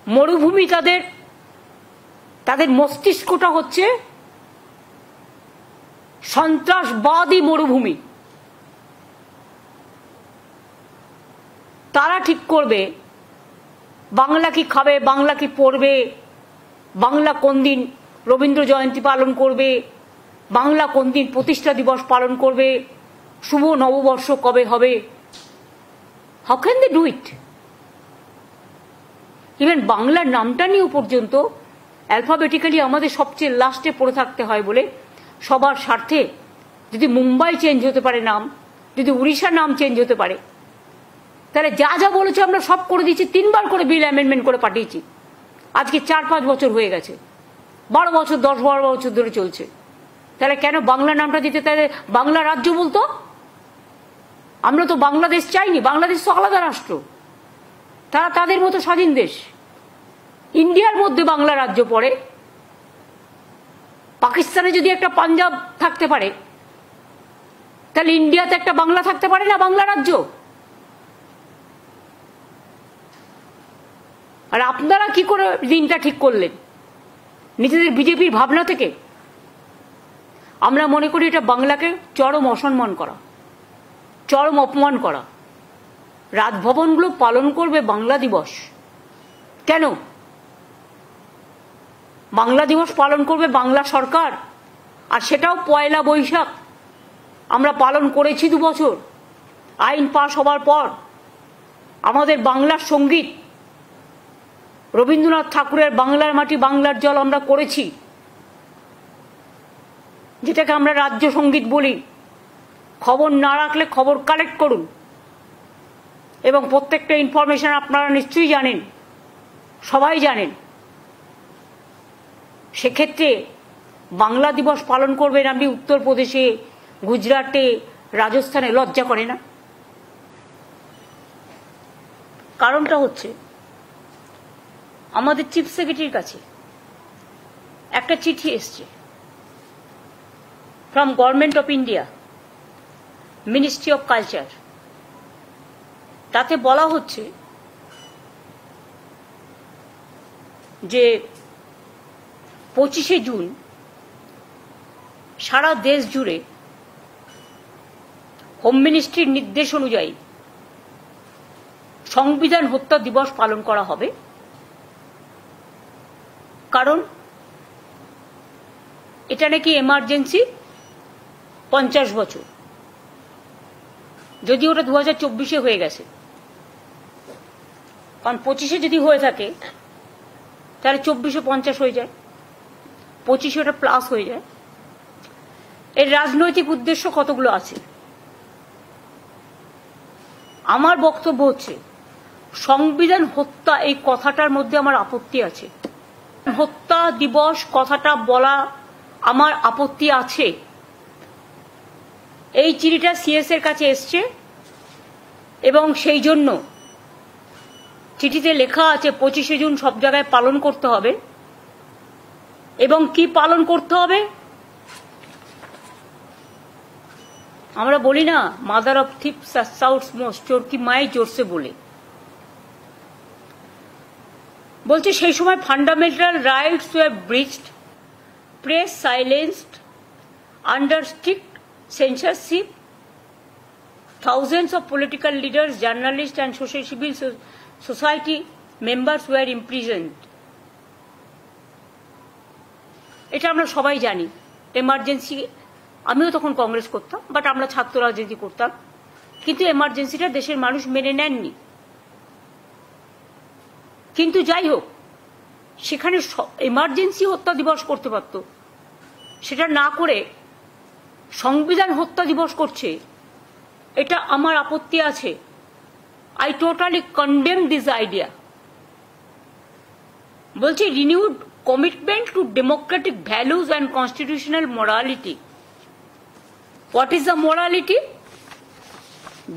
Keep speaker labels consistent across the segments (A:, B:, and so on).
A: মরুভূমি তাদের মস্তিষ্কটা হচ্ছে সন্ত্রাসবাদী মরুভূমি। তারা ঠিক করবে বাংলা কি খাবে, বাংলা কি পড়বে, বাংলা কোন দিন রবীন্দ্র জয়ন্তী পালন করবে, বাংলা কোন দিন প্রতিষ্ঠা দিবস পালন করবে, শুভ নববর্ষ কবে হবে। How can they do it? Even বাংলার নামটা নিয়েও পর্যন্ত অ্যালফাবেটিক্যালি আমাদের সবচেয়ে লাস্টে পড়ে থাকতে হয় বলে সবার স্বার্থে যদি মুম্বাই চেঞ্জ হতে পারে নাম, যদি উড়িষ্যার নাম চেঞ্জ হতে পারে, তাহলে যা যা বলেছে আমরা সব করে দিচ্ছি। 3বার করে বিল অ্যামেন্ডমেন্ট করে পাঠিয়েছি। আজকে 4-5 বছর হয়ে গেছে, 12 বছর 10-12 বছর ধরে চলছে। তাহলে কেন বাংলা নামটা দিতে, তাহলে বাংলা রাজ্য বলতো? আমরা তো বাংলাদেশ চাইনি, বাংলাদেশ তো আলাদা রাষ্ট্র, তারা তাদের মতো স্বাধীন দেশ। ইন্ডিয়ার মধ্যে বাংলা রাজ্য পড়ে। পাকিস্তানে যদি একটা পাঞ্জাব থাকতে পারে, তাহলে ইন্ডিয়াতে একটা বাংলা থাকতে পারে না, বাংলা রাজ্য? আর আপনারা কি করে দিনটা ঠিক করলেন? নিজেদের বিজেপির ভাবনা থেকে? আমরা মনে করি এটা বাংলাকে চরম অসম্মান করা, চরম অপমান করা। রাজভবনগুলো পালন করবে বাংলা দিবস কেন? বাংলা দিবস পালন করবে বাংলা সরকার, আর সেটাও 1 বৈশাখ। আমরা পালন করেছি 2 বছর আইন পাশ হবার পর। আমাদের বাংলার সঙ্গীত রবীন্দ্রনাথ ঠাকুরের বাংলার মাটি বাংলার জল আমরা করেছি, যেটাকে আমরা রাজ্য সঙ্গীত বলি। খবর না রাখলে খবর কালেক্ট করুন, এবং প্রত্যেকটা ইনফরমেশন আপনারা নিশ্চয়ই জানেন, সবাই জানেন। সেক্ষেত্রে বাংলা দিবস পালন করবেন আপনি উত্তরপ্রদেশে, গুজরাটে, রাজস্থানে, লজ্জা করে না? কারণটা হচ্ছে আমাদের চিফ সেক্রেটারির কাছে একটা চিঠি এসছে from government of India, ministry of culture. তাতে বলা হচ্ছে যে 25শে জুন সারা দেশ জুড়ে হোম মিনিস্ট্রির নির্দেশ অনুযায়ী সংবিধান হত্যা দিবস পালন করা হবে। কারণ এটা নাকি এমার্জেন্সি 50 বছর, যদি ওটা 2024-এ হয়ে গেছে। কারণ 25-এ যদি হয়ে থাকে তাহলে 24-এ 50 হয়ে যায়, 25-এ ওটা প্লাস হয়ে যায়। এর রাজনৈতিক উদ্দেশ্য কতগুলো আছে। আমার বক্তব্য হচ্ছে সংবিধান হত্যা এই কথাটার মধ্যে আমার আপত্তি আছে। হত্যা দিবস কথাটা বলা আমার আপত্তি আছে। এই চিঠিটা সিএস এর কাছে এসছে এবং সেই জন্য চিঠিতে লেখা আছে 25শে জুন সব জায়গায় পালন করতে হবে। এবং কি পালন করতে হবে? আমরা বলি না, mother of thieves south most, চোর কি মাই জোরসে বলে। বলছে সেই সময় fundamental rights were breached, press silenced, under strict censorship, thousands of political leaders, journalists and civil society members were imprisoned. এটা আমরা সবাই জানি। এমার্জেন্সি, আমিও তখন কংগ্রেস করতাম, বাট আমরা ছাত্র রাজনীতি করতাম, কিন্তু এমার্জেন্সিটা দেশের মানুষ মেনে নেননি। কিন্তু যাই হোক, সেখানে এমার্জেন্সি হত্যা দিবস করতে পারত, সেটা না করে সংবিধান হত্যা দিবস করছে। এটা আমার আপত্তি আছে। I totally condemn this idea. বলছে renewed commitment to democratic values and constitutional morality. What is the morality?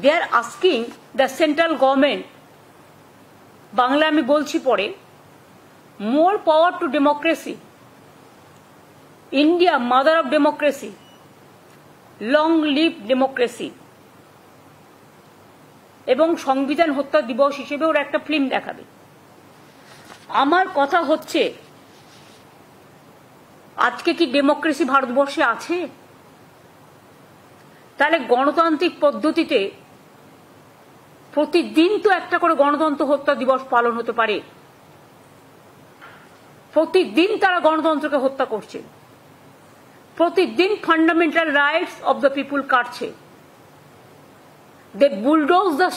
A: They are asking the central government, Bangla আমি বলছি পরে, more power to democracy, India mother of democracy, long live democracy. এবং সংবিধান হত্যা দিবস হিসেবে ওরা একটা ফিল্ম দেখাবে। আমার কথা হচ্ছে, আজকে কি ডেমোক্রেসি ভারতবর্ষে আছে? তাহলে গণতান্ত্রিক পদ্ধতিতে প্রতিদিন তো একটা করে গণতন্ত্র হত্যা দিবস পালন হতে পারে। প্রতিদিন তারা গণতন্ত্রকে হত্যা করছে, প্রতিদিন fundamental rights of the people কাটছে। They bulldoze the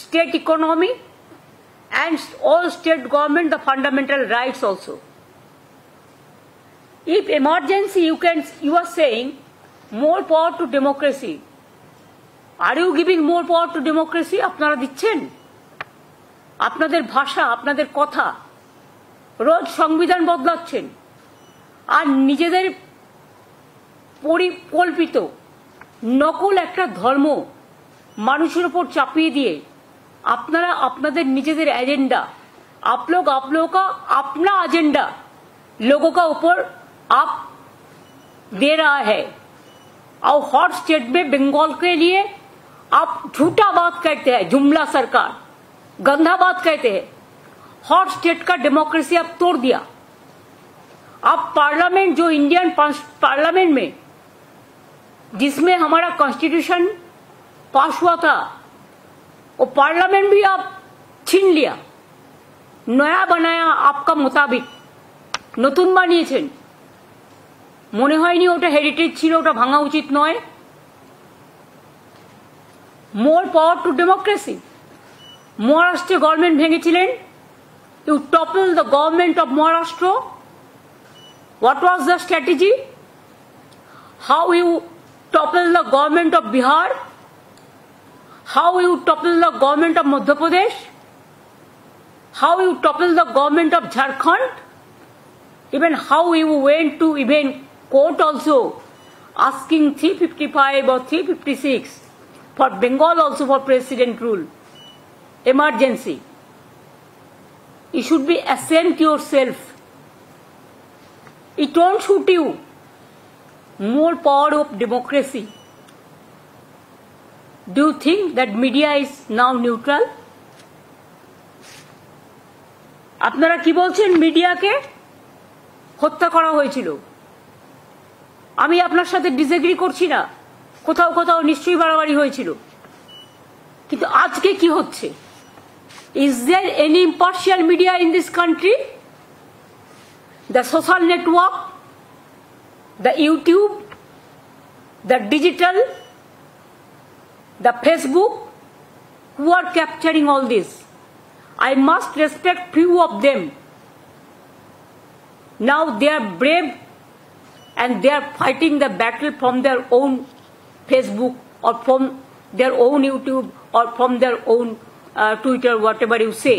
A: state economy and all state government the fundamental rights also. If emergency you are saying more power to democracy, are you giving more power to democracy? আপনারা দিচ্ছেন? আপনাদের ভাষা, আপনাদের কথা, রোজ সংবিধান বদলাচ্ছেন আর নিজেদের পরিকল্পিত নকল একটা ধর্ম মানুষের উপর চাপিয়ে দিয়ে अपनारा अपनाদের নিজেদের एजेंडा आप लोगों का अपना एजेंडा लोगों का ऊपर आप दे रहा है। और हॉट स्टेट में बंगाल के लिए आप झूठा बात कहते हैं, जुमला सरकार गंदा बात कहते हैं। हॉट स्टेट का डेमोक्रेसी आप तोड़ दिया। आप पार्लियामेंट जो इंडियन पार्लियामेंट में जिसमें हमारा कॉन्स्टिट्यूशन पास हुआ था वो पार्लियामेंट भी आप छीन लिया, नया बनाया आपका मुताबिक नतून बानिয়েছেন। মনে হয়নি ওটা হেরিটেজ ছিল, ওটা ভাঙা উচিত নয়। More power to democracy. মহারাষ্ট্রে গভর্নমেন্ট ভেঙেছিলেন, you topple the government of Maharashtra. What was the strategy? How you topple the government of Bihar? How you topple the government of Madhya Pradesh? How you topple the government of Jharkhand? Even how you went to even court also asking 355 or 356 for Bengal also for president rule. Emergency. You should be ashamed yourself. It won't suit you. More power of democracy. Do you think that media is now neutral? আপনারা কি বলছেন? মিডিয়াকে হত্যা করা হয়েছিল। আমি আপনার সাথে ডিসএগ্রি করছি না, কোথাও কোথাও নিশ্চয়ই বাড়াবাড়ি হয়েছিল, কিন্তু আজকে কি হচ্ছে? Is there any impartial media in this country? The social network, the YouTube, the digital, the Facebook, who are capturing all this? I must respect few of them. Now they are brave and they are fighting the battle from their own Facebook or from their own YouTube or from their own Twitter, whatever you say.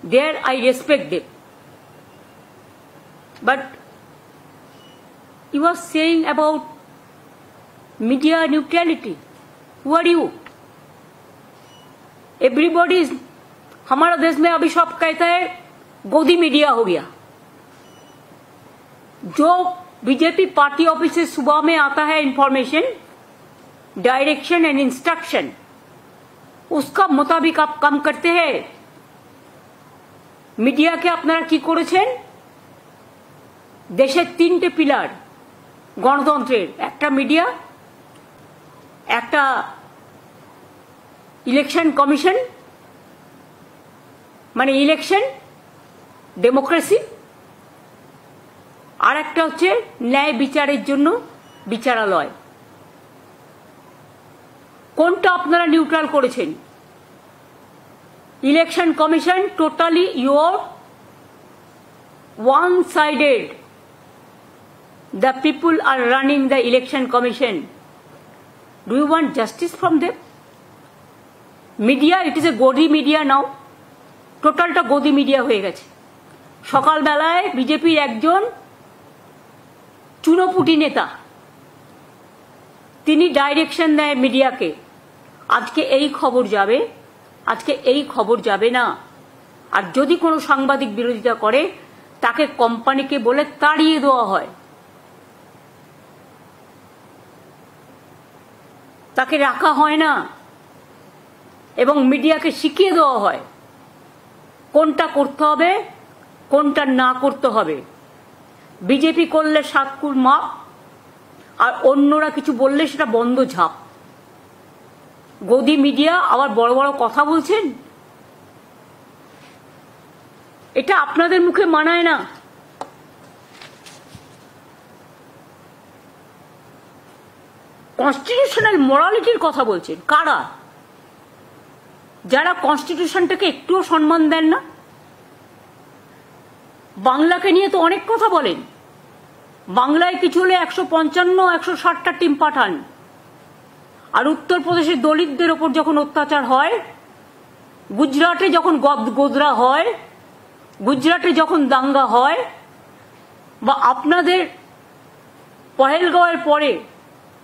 A: There I respect them. But you are saying about media neutrality. Who are you? Everybody is, हमारा देश में अभी सब कहता है गोदी media हो गया। जो बीजेपी पार्टी ऑफिस से सुबह में आता है इंफॉर्मेशन, डायरेक्शन एंड इंस्ट्रक्शन, उसका मुताबिक आप काम करते हैं। मीडिया के আপনারা কি করেছেন? দেশের তিনটে পিলার গণতন্ত্রের, একটা মিডিয়া, একটা ইলেকশন কমিশন মানে ইলেকশন ডেমোক্রেসি, আর একটা হচ্ছে ন্যায় বিচারের জন্য বিচারালয়। কোনটা আপনারা নিউট্রাল করেছেন? Election commission totally your one sided. The people are running the election commission. Do you want justice from them? Media, it is a godi media now. টোটালটা গদি মিডিয়া হয়ে গেছে। সকালবেলায় বিজেপির একজন চুনোপুটি নেতা, তিনি ডাইরেকশন দেয় মিডিয়াকে, আজকে এই খবর যাবে, আজকে এই খবর যাবে না। আর যদি কোনো সাংবাদিক বিরোধিতা করে তাকে কোম্পানিকে বলে তাড়িয়ে দেওয়া হয়, তাকে রাখা হয় না। এবং মিডিয়াকে শিখিয়ে দেওয়া হয় কোনটা করতে হবে কোনটা না করতে হবে। বিজেপি করলে সাতকুর মাপ, আর অন্যরা কিছু বললে সেটা বন্ধ ঝাঁপ। গদি মিডিয়া আবার বড় বড় কথা বলছেন, এটা আপনাদের মুখে মানায় না। কনস্টিটিউশনাল মোরালিটির কথা বলছেন কারা? যারা কনস্টিটিউশনটাকে একটুও সম্মান দেন না। বাংলাকে নিয়ে তো অনেক কথা বলেন, বাংলায় কিছু হলে 155-160টা টিম পাঠান, আর উত্তরপ্রদেশের দলিতদের ওপর যখন অত্যাচার হয়, গুজরাটে যখন গোদরা হয়, গুজরাটে যখন দাঙ্গা হয়, বা আপনাদের पहलगांव परे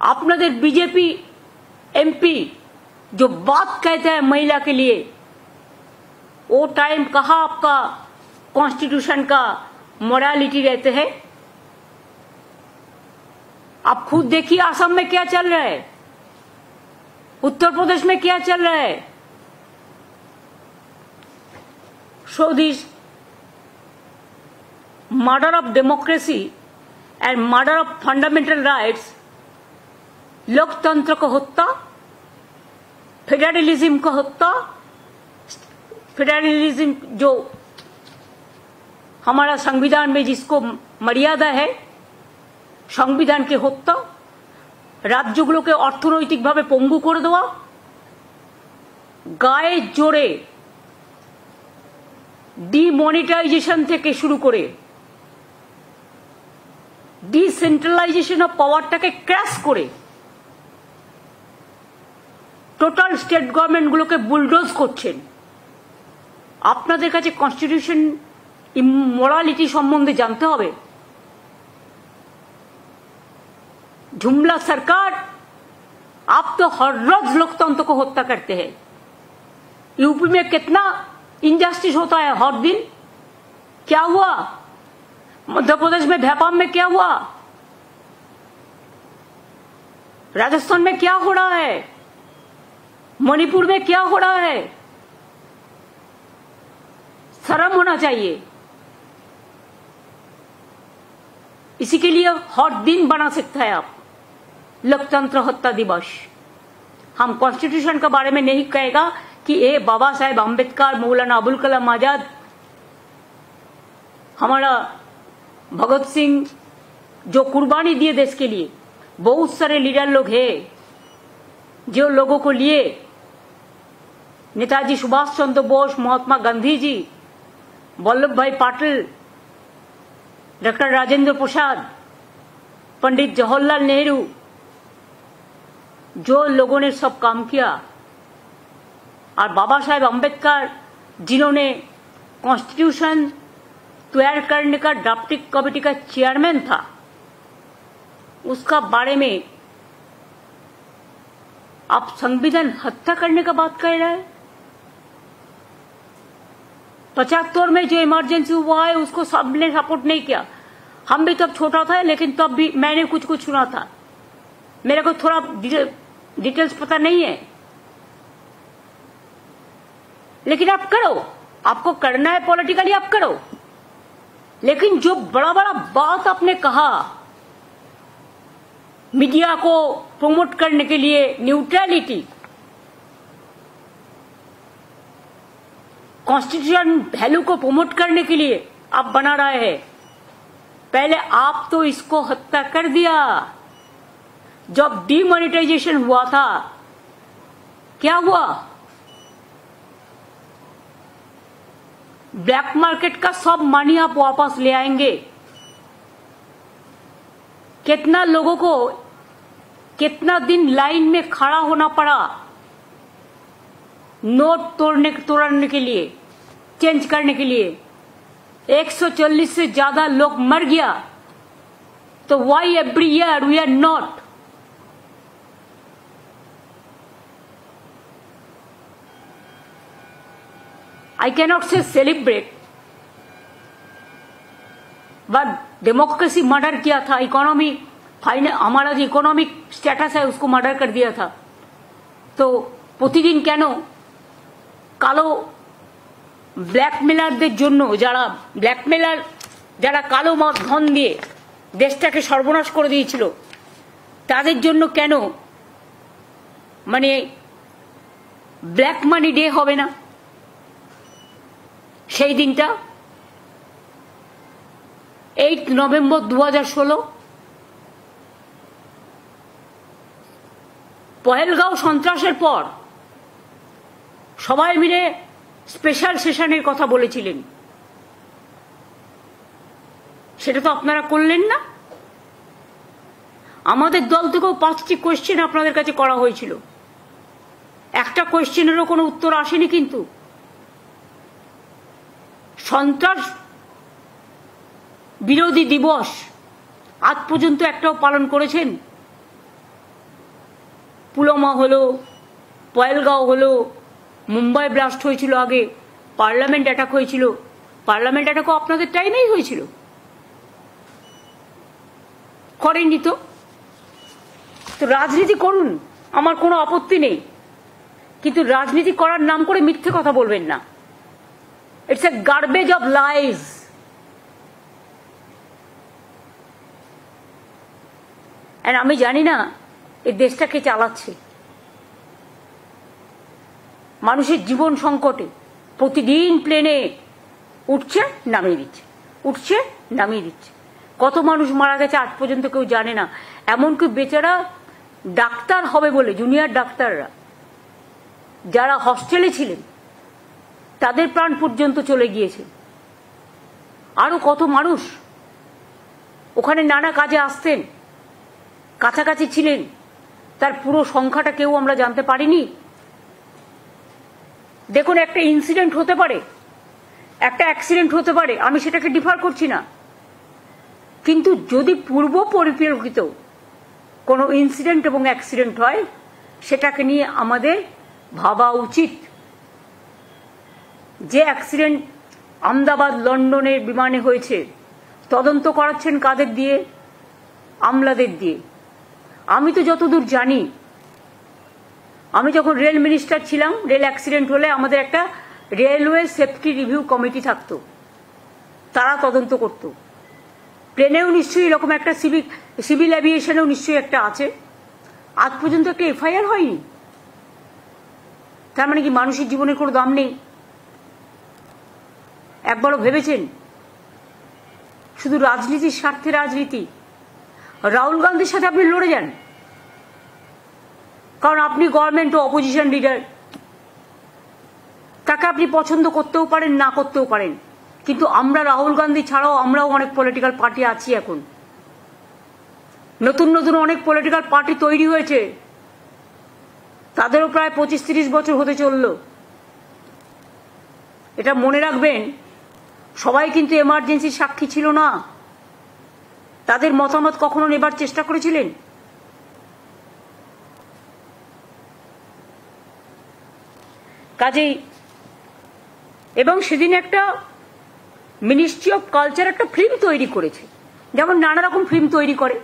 A: आपनादेर बीजेपी एमपी जो बात कहते हैं महिला के लिए, वो टाइम कहाँ आपका कॉन्स्टिट्यूशन का मोरालिटी रहते हैं? आप खुद देखिए असम में क्या चल रहा है, उत्तर प्रदेश में क्या चल रहा है। So this murder of democracy and murder of fundamental rights, लोकतंत्र को हत्या, फेडरलिज्म को हत्या, फेडरलिज्म जो हमारा संविधान में जिसको मर्यादा है, संविधान के हत्या, राज्यগুলোকে অর্থনৈতিকভাবে পঙ্গু করে দেওয়া, গায়ে জোরে ডিমনিটাইজেশন থেকে শুরু করে ডিসেন্ট্রালাইজেশন অফ পাওয়ারটাকে ক্র্যাশ করে টোটাল স্টেট গভর্নমেন্টগুলোকে বুলডোজ করছেন। আপনাদের কাছে কনস্টিটিউশন ইমোরালিটি সম্বন্ধে জানতে হবে। जुमला सरकार, आप तो हर रोज लोकतंत्र को हत्या करते हैं। यूपी में कितना इनजस्टिस होता है हर दिन, क्या हुआ? मध्य प्रदेश में भैपाम में क्या हुआ? राजस्थान में क्या हो रहा है? मणिपुर में क्या हो रहा है? शर्म होना चाहिए। इसी के लिए हर दिन बना सकता है आप लोकतंत्र हत्या दिवस। हम कॉन्स्टिट्यूशन के बारे में नहीं कहेगा कि ये बाबा साहेब अम्बेडकर, मौलाना अबुल कलाम आजाद, हमारा भगत सिंह जो कुर्बानी दिए देश के लिए, बहुत सारे लीडर लोग हैं जो लोगों को लिए, नेताजी सुभाष चंद्र बोस, महात्मा गांधी जी, वल्लभ भाई पाटिल, डॉक्टर राजेंद्र प्रसाद, पंडित जवाहरलाल नेहरू, जो लोगों ने सब काम किया, और बाबा साहेब अम्बेडकर जिन्होंने कॉन्स्टिट्यूशन तैयार करने का ड्राफ्टिंग कमेटी का चेयरमैन था, उसका बारे में आप संविधान हत्या करने का बात कह रहे हैं। 75 में जो इमरजेंसी हुआ है उसको सबने सपोर्ट नहीं किया। हम भी तब छोटा था, लेकिन तब भी मैंने कुछ कुछ सुना था। मेरे को थोड़ा डिटेल्स पता नहीं है, लेकिन आप करो, आपको करना है पॉलिटिकली आप करो। लेकिन जो बड़ा बड़ा बात आपने कहा मीडिया को प्रमोट करने के लिए, न्यूट्रलिटी, कॉन्स्टिट्यूशन वैल्यू को प्रमोट करने के लिए आप बना रहे हैं। पहले आप तो इसको हत्या कर दिया। जब डीमोनेटाइजेशन हुआ था क्या हुआ? ब्लैक मार्केट का सब मनी आप वापस ले आएंगे। कितना लोगों को कितना दिन लाइन में खड़ा होना पड़ा नोट तोड़ने के लिए, चेंज करने के लिए। 140 से ज्यादा लोग मर गया। तो why every year we are not I cannot say celebrate, but democracy murder किया था, इकोनॉमी हमारा जो इकोनॉमिक स्टेटस है उसको मर्डर कर दिया था। तो प्रतिदिन क्यों কালো ব্ল্যাকমেলারদের জন্য, যারা কালো ধন দিয়ে দেশটাকে সর্বনাশ করে দিয়েছিল, তাদের জন্য কেন মানে ব্ল্যাক মানি ডে হবে না সেই দিনটা? 8 নভেম্বর 2016 পহেলগাঁও সন্ত্রাসের পর সবাই মিলে স্পেশাল সেশনের কথা বলেছিলেন, সেটা তো আপনারা করলেন না। আমাদের দল থেকেও 5টি কোয়েশ্চেন আপনাদের কাছে করা হয়েছিল, একটা কোয়েশ্চেনেরও কোনো উত্তর আসেনি। কিন্তু সন্ত্রাস বিরোধী দিবস আজ পর্যন্ত একটাও পালন করেছেন? পুলওয়ামা হলো, পহেলগাঁও হলো, মুম্বাই ব্লাস্ট হয়েছিল, আগে পার্লামেন্ট অ্যাটাক হয়েছিল, পার্লামেন্ট অ্যাটাকও আপনাদের টাইমেই হয়েছিল, করেননি তো? তো রাজনীতি করুন, আমার কোনো আপত্তি নেই, কিন্তু রাজনীতি করার নাম করে মিথ্যে কথা বলবেন না। It's a garbage of lies. আর আমি জানি না এই দেশটাকে চালাচ্ছে। মানুষের জীবন সংকটে প্রতিদিন প্লেনে উঠছে নামিয়ে দিচ্ছে, উঠছে নামিয়ে দিচ্ছে। কত মানুষ মারা গেছে আজ পর্যন্ত কেউ জানে না। এমনকি বেচারা ডাক্তার হবে বলে জুনিয়র ডাক্তাররা যারা হস্টেলে ছিলেন তাদের প্রাণ পর্যন্ত চলে গিয়েছে। আরো কত মানুষ ওখানে নানা কাজে আসতেন, কাছাকাছি ছিলেন, তার পুরো সংখ্যাটা কেউ আমরা জানতে পারিনি। দেখুন, একটা ইনসিডেন্ট হতে পারে, একটা অ্যাক্সিডেন্ট হতে পারে, আমি সেটাকে ডিফার করছি না, কিন্তু যদি পূর্ব পরিকল্পিত কোনো ইনসিডেন্ট এবং অ্যাক্সিডেন্ট হয় সেটাকে নিয়ে আমাদের ভাবা উচিত। যে অ্যাক্সিডেন্ট আহমেদাবাদ লন্ডনের বিমানে হয়েছে, তদন্ত করাচ্ছেন কাদের দিয়ে? আমলাদের দিয়ে। আমি তো যতদূর জানি, আমি যখন রেল মিনিস্টার ছিলাম, রেল অ্যাক্সিডেন্ট হলে আমাদের একটা রেলওয়ে সেফটি রিভিউ কমিটি থাকতো, তারা তদন্ত করত। প্লেনেও নিশ্চয়ই এরকম একটা সিভিল অ্যাভিয়েশনেও নিশ্চয়ই একটা আছে। আজ পর্যন্ত একটা এফআইআর হয়নি। তার মানে কি মানুষের জীবনের কোনো দাম নেই? একবারও ভেবেছেন? শুধু রাজনীতির স্বার্থে রাজনীতি। রাহুল গান্ধীর সাথে আপনি লড়ে যান, কারণ আপনি গভর্নমেন্ট ও অপোজিশন লিডার, তাকে আপনি পছন্দ করতেও পারেন, না করতেও পারেন, কিন্তু আমরা রাহুল গান্ধী ছাড়াও আমরাও অনেক পলিটিক্যাল পার্টি আছি। এখন নতুন নতুন অনেক পলিটিক্যাল পার্টি তৈরি হয়েছে, তাদেরও প্রায় 25-30 বছর হতে চলল। এটা মনে রাখবেন, সবাই কিন্তু এমার্জেন্সির সাক্ষী ছিল না। তাদের মতামত কখনো নেবার চেষ্টা করেছিলেন? কাজেই, এবং সেদিন একটা মিনিস্ট্রি অফ কালচার একটা ফিল্ম তৈরি করেছে, যেমন নানা রকম ফিল্ম তৈরি করে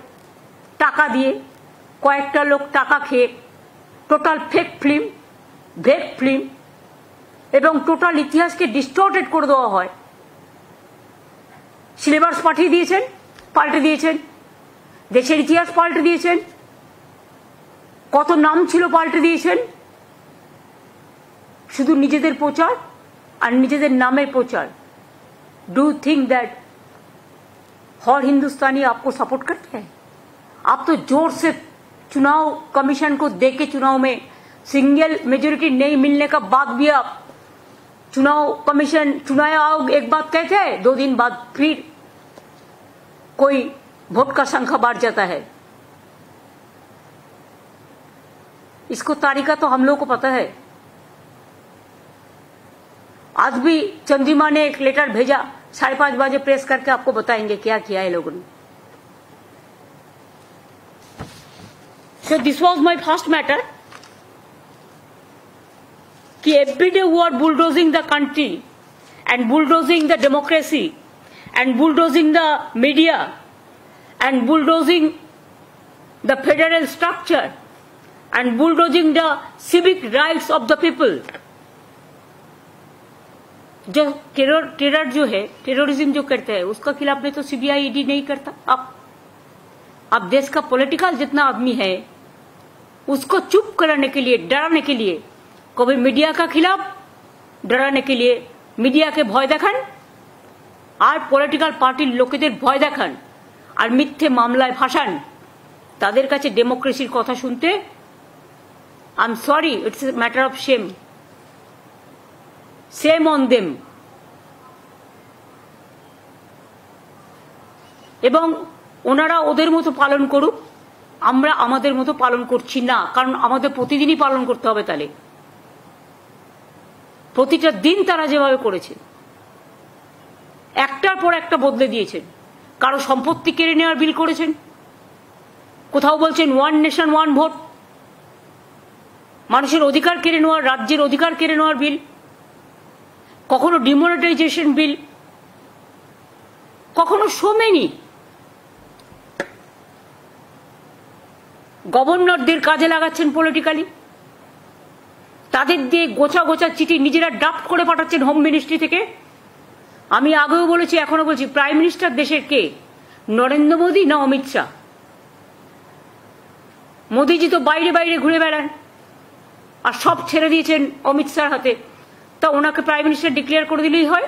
A: টাকা দিয়ে, কয়েকটা লোক টাকা খেয়ে, টোটাল ফেক ফিল্ম, ভেক ফিল্ম, এবং টোটাল ইতিহাসকে ডিস্টর্টেড করে দেওয়া হয়। সিলেবাস পাঠিয়ে দিয়েছেন, পাল্টে দিয়েছেন, দেশের ইতিহাস পাল্টে দিয়েছেন, কত নাম ছিল পাল্টে দিয়েছেন, শুধু নিজেদের প্রচার আর নিজেদের নামের প্রচার। डू थिंक दैट हर हिंदुस्तानी आपको सपोर्ट करते हैं? आप तो जोर से चुनाव कमीशन को देके चुनाव में सिंगल मेजोरिटी नहीं मिलने का बाद भी आप चुनाव कमीशन, चुनाव आयोग एक बात कहते हैं, 2 दिन बाद फिर कोई वोट का संख्या बढ़ जाता है। इसको तारीखा तो हम लोग को पता है। आज भी चंद्रिमा ने एक लेटर भेजा, 5:30 बजे प्रेस करके आपको बताएंगे क्या किया है लोगों ने। So this was my first matter कि every day we are bulldozing the country and bulldozing the democracy and bulldozing the media and bulldozing the federal structure and bulldozing the civic rights of the people. जो terror जो है, terrorism जो करते हैं, उसका खिलाफ में तो सीबीआई ईडी नहीं करता। अब देश का पॉलिटिकल जितना आदमी है उसको चुप कराने के लिए, डराने के लिए, कभी मीडिया का खिलाफ डराने के लिए मीडिया के भय देखान আর পলিটিক্যাল পার্টির লোকেদের ভয় দেখান আর মিথ্যে মামলায় ফাঁসান, তাদের কাছে ডেমোক্রেসির কথা শুনতে I am sorry, it's a matter of shame, same on them. এবং ওনারা ওদের মতো পালন করুক, আমরা আমাদের মতো পালন করছি না, কারণ আমাদের প্রতিদিনই পালন করতে হবে। তাহলে প্রতিটা দিন তারা যেভাবে করেছে, একটার পর একটা বদলে দিয়েছেন। কারো সম্পত্তি কেড়ে নেওয়ার বিল করেছেন, কোথাও বলছেন ওয়ান নেশন ওয়ান ভোট, মানুষের অধিকার কেড়ে নেওয়ার, রাজ্যের অধিকার কেড়ে নেওয়ার বিল, কখনো ডিমনিটাইজেশন বিল, কখনো সো মেনি। গভর্নরদের কাজে লাগাচ্ছেন পলিটিক্যালি, তাদের দিয়ে গোছা গোছা চিঠি নিজেরা ড্রাফট করে পাঠাচ্ছেন হোম মিনিস্ট্রি থেকে। আমি আগেও বলেছি, এখনো বলছি, প্রাইম মিনিস্টার দেশের কে? নরেন্দ্র মোদী না অমিত শাহ? মোদীজি তো বাইরে বাইরে ঘুরে বেড়ান আর সব ছেড়ে দিয়েছেন অমিত শাহর হাতে, তা ওনাকে প্রাইম মিনিস্টার ডিক্লেয়ার করে দিলেই হয়।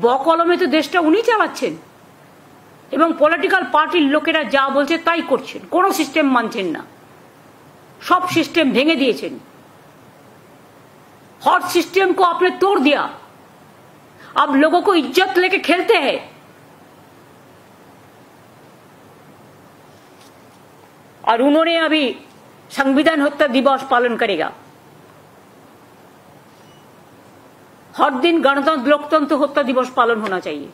A: বকলমে তো দেশটা উনি চালাচ্ছেন এবং পলিটিক্যাল পার্টির লোকেরা যা বলছে তাই করছেন, কোনো সিস্টেম মানছেন না, সব সিস্টেম ভেঙে দিয়েছেন। हर सिस्टम को आपने तोड़ दिया, अब लोगों को इज्जत लेके खेलते हैं। और उन्होंने अभी संविधान हत्या दिवस पालन करेगा, हर दिन गणतंत्र लोकतंत्र हत्या दिवस पालन होना चाहिए।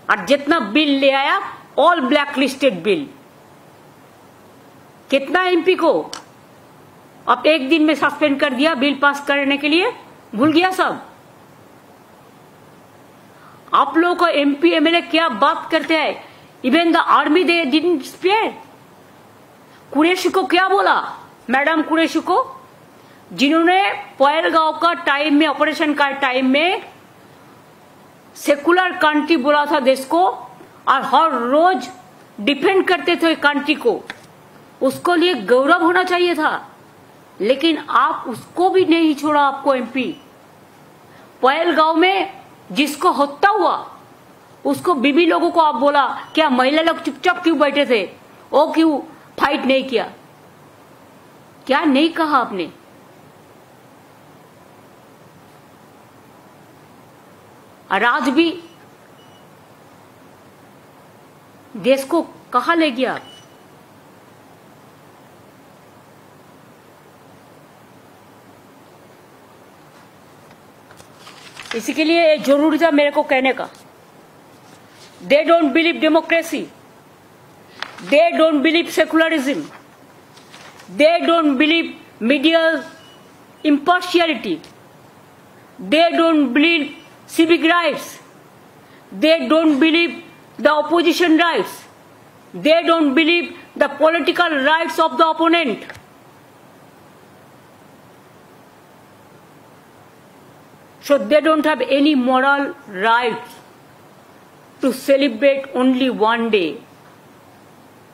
A: और जितना बिल ले आया ऑल ब्लैक लिस्टेड बिल, कितना एमपी को अब एक दिन में सस्पेंड कर दिया बिल पास करने के लिए, भूल गया सब। आप लोगों को एमपी एमएलए क्या बात करते हैं, even the army they didn't spare. Qureshi को क्या बोला, मैडम कुरैशी को, जिन्होंने पहलगांव का टाइम में, ऑपरेशन का टाइम में सेकुलर कंट्री बोला था देश को, और हर रोज डिफेंड करते थे कंट्री को, उसको लिए गौरव होना चाहिए था। लेकिन आप उसको भी नहीं छोड़ा, आपको एमपी। पहलगांव में जिसको हत्या हुआ उसको बीबी लोगों को आप बोला, क्या महिला लोग चुपचाप क्यों बैठे थे, वो क्यों फाइट नहीं किया? क्या नहीं कहा आपने? और आज भी देश को कहां ले गया? इसी के लिए जरूरी था मेरे को कहने का, they don't believe democracy, they don't believe secularism, they don't believe media impartiality, they don't believe civic rights, they don't believe the opposition rights, they don't believe the political rights of the opponent. So they don't have any moral rights to celebrate only one day.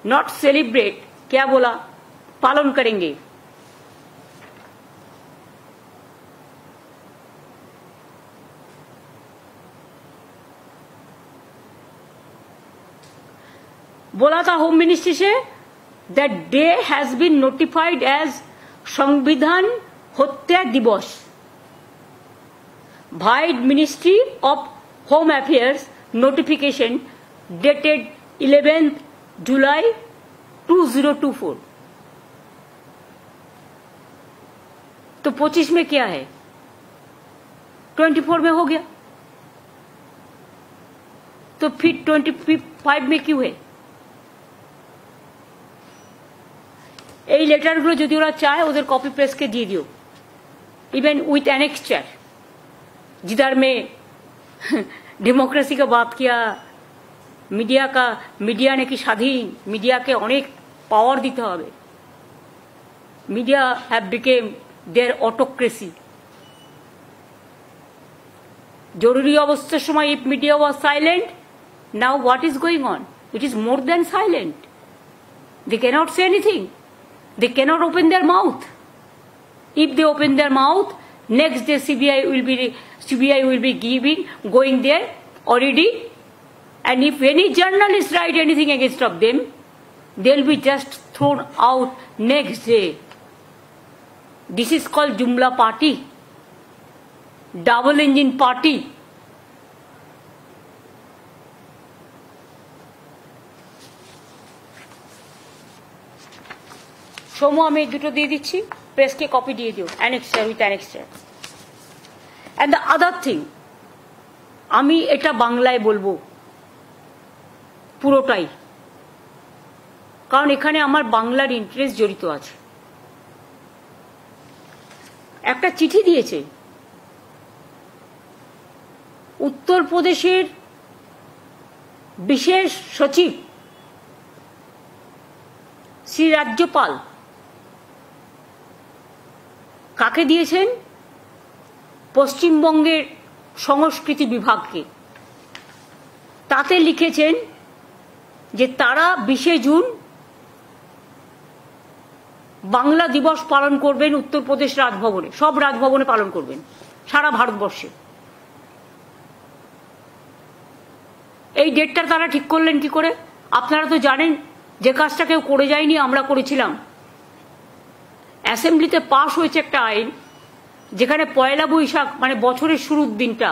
A: Not celebrate, क्या बोला, पालन करेंगे। बोला था home ministry से, that day has been notified as Samvidhan Hatya दिवस by Ministry of Home Affairs notification dated 11th July 2024। तो 25 में क्या है, 24 में हो गया, तो फिर 25 में क्यों है? এই লেটারগুলো যদি ওরা চায় ওদের कॉपी पेस्ट के দিয়ে दियो, इवन विथ एनेक्सचर, जिधर में डेमोक्रेसी का बात किया, मीडिया ने कि स्वाधीन, मीडिया के अनेक पावर दीते হবে। media have become their autocracy. জরুরি অবস্থার সময় if media was silent, now what is going on? It is more than silent. They cannot say anything. They cannot open their mouth. If they open their mouth, next day CBI will be going there already. And if any journalist write anything against of them, they'll be just thrown out next day. This is called Jumla party, double engine party. Somu আমি দুটো দিয়ে দিচ্ছি, প্রেসকে copy দিয়ে দিও, annexure with annexure. And the other thing, আমি এটা বাংলায় বলবো পুরোটাই, কারণ এখানে আমার বাংলার ইন্টারেস্ট জড়িত আছে। একটা চিঠি দিয়েছে উত্তরপ্রদেশের বিশেষ সচিব শ্রী রাজ্যপাল, কাকে দিয়েছেন? পশ্চিমবঙ্গের সংস্কৃতি বিভাগকে। তাতে লিখেছেন যে তারা 20 জুন বাংলা দিবস পালন করবেন উত্তরপ্রদেশ রাজভবনে, সব রাজভবনে পালন করবেন সারা ভারতবর্ষে। এই ডেটটা তারা ঠিক করলেন কি করে? আপনারা তো জানেন যে কাজটা কেউ করে যায়নি, আমরা করেছিলাম। অ্যাসেম্বলিতে পাশ হয়েছে একটা আইন যেখানে পয়লা বৈশাখ মানে বছরের শুরুর দিনটা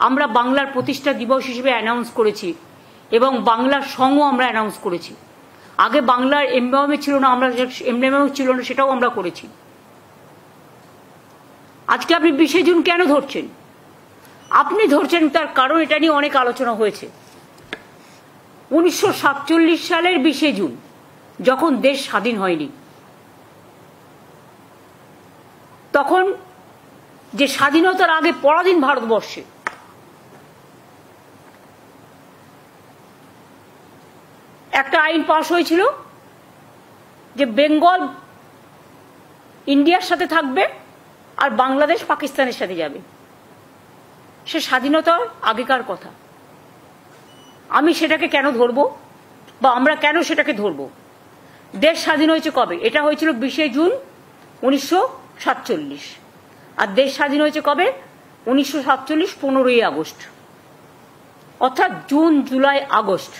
A: আমরা বাংলার প্রতিষ্ঠা দিবস হিসেবে অ্যানাউন্স করেছি এবং বাংলার সংও আমরা অ্যানাউন্স করেছি। আগে বাংলার এমব্লেমে ছিল না, আমরা এমব্লেমেও ছিল না, সেটাও আমরা করেছি। আজকে আপনি 20 জুন কেন ধরছেন? আপনি ধরছেন তার কারণ এটা নিয়ে অনেক আলোচনা হয়েছে। 1947 সালের 20 জুন যখন দেশ স্বাধীন হয়নি, তখন যে স্বাধীনতার আগে পরাধীন ভারতবর্ষে একটা আইন পাশ হয়েছিল যে বেঙ্গল ইন্ডিয়ার সাথে থাকবে আর বাংলাদেশ পাকিস্তানের সাথে যাবে। সে স্বাধীনতার আগেকার কথা। আমি সেটাকে কেন ধরবো বা আমরা কেন সেটাকে ধরবো? দেশ স্বাধীন হয়েছে কবে? এটা হয়েছিল 20 জুন 1947। আর দেশ স্বাধীন হয়েছে কবে? 1947 15ই আগস্ট, অর্থাৎ জুন জুলাই আগস্ট